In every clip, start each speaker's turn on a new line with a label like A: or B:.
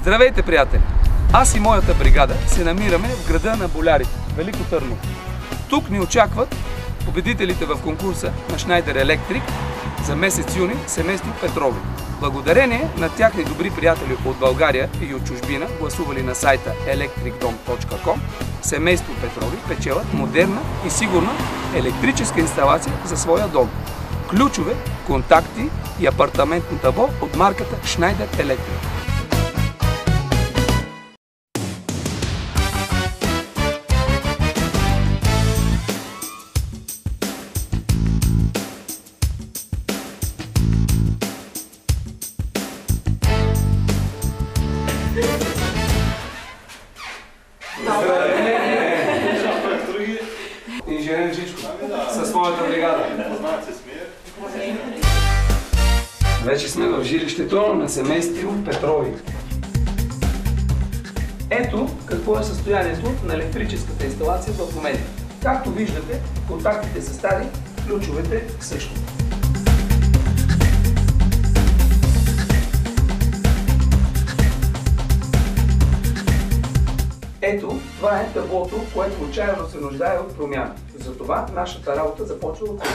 A: Здравейте, приятели! Аз и моята бригада се намираме в града на Болярите, Велико Търново. Тук ни очакват победителите в конкурса на Schneider Electric за месец юни, семейство Петрови. Благодарение на тяхни добри приятели от България и от чужбина, гласували на сайта electricdom.com, семейство Петрови печелят модерна и сигурна електрическа инсталация за своя дом. Ключове, контакти и апартаментно табло от марката Schneider Electric. Инженер Жичко със своята бригада. Вече сме в жилището на семейство Петрови. Ето какво е състоянието на електрическата инсталация в момента. Както виждате, контактите са стари, ключовете също. Ето, това е таблото, което отчаяно се нуждае от промяна. Затова нашата работа започва от тук.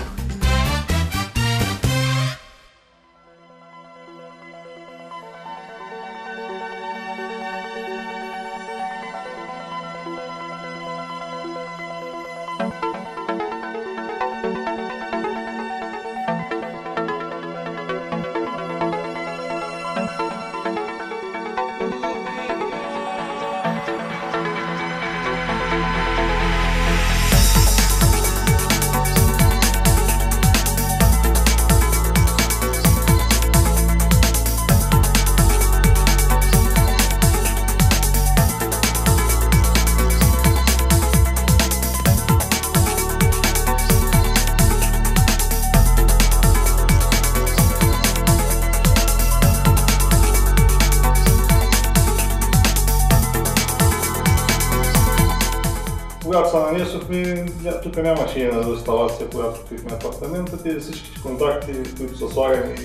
B: Когато се нанесохме, тук нямаше една инсталация, която открихме апартамента. Тези всички контакти, които са слагани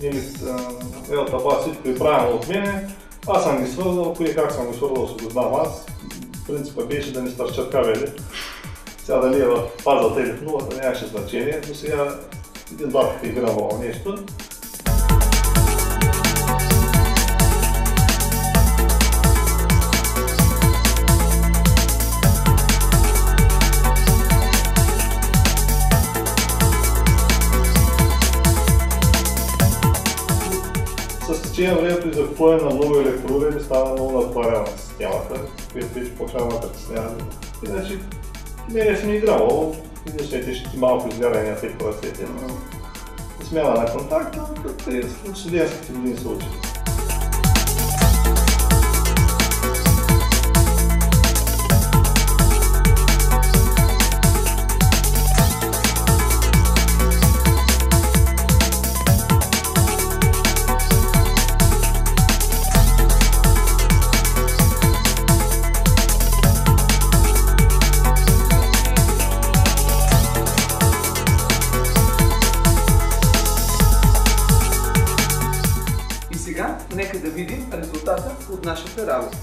B: и таба, всичко е правилно от мене. Аз съм ги свързал, кои как съм ги свързал, се го знам аз. Принципът беше да ни стърчат кабели. Сега дали е в фазата или в нулата, нямаше значение. До сега един-два пъти игравало нещо. С течение времето и закупуване на много електроуреди става много натоварена системата, която вече почва да притеснява. Иначе не си ми играло, единствените ще малко изгаряния в по ръцете, но смяна на контакта, като и в студентските години се учи.
A: Сега нека да видим резултата от нашата работа.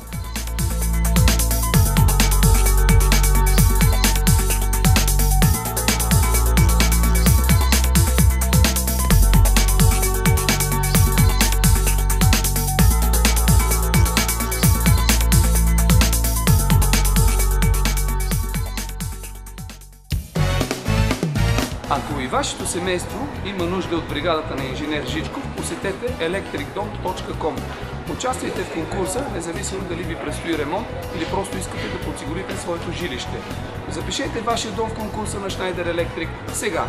A: Ако и вашето семейство има нужда от бригадата на инженер Жичков, посетете electricdom.com. Участвайте в конкурса, независимо дали ви предстои ремонт или просто искате да подсигурите своето жилище. Запишете вашия дом в конкурса на Schneider Electric сега!